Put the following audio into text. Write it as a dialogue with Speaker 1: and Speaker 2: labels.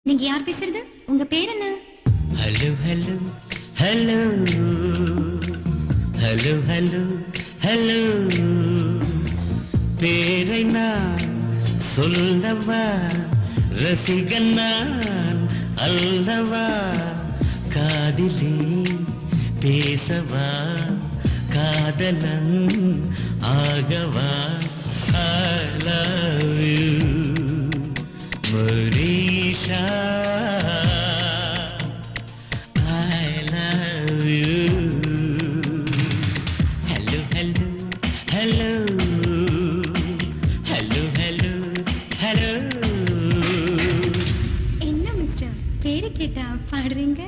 Speaker 1: நீங்க யார் பேசுறது? உங்க பேர் என்ன?
Speaker 2: Hello hello hello hello hello hello பேரை நான் சொல்லவா, ரசிகன் நான் அல்லவா, காதிலே பேசவா, காதலன் ஆகவா. I love you Marisha, I love you. Hello hello hello hello hello hello.
Speaker 1: என்ன மிஸ்டர், பேரு கேட்டா பாடுறீங்க?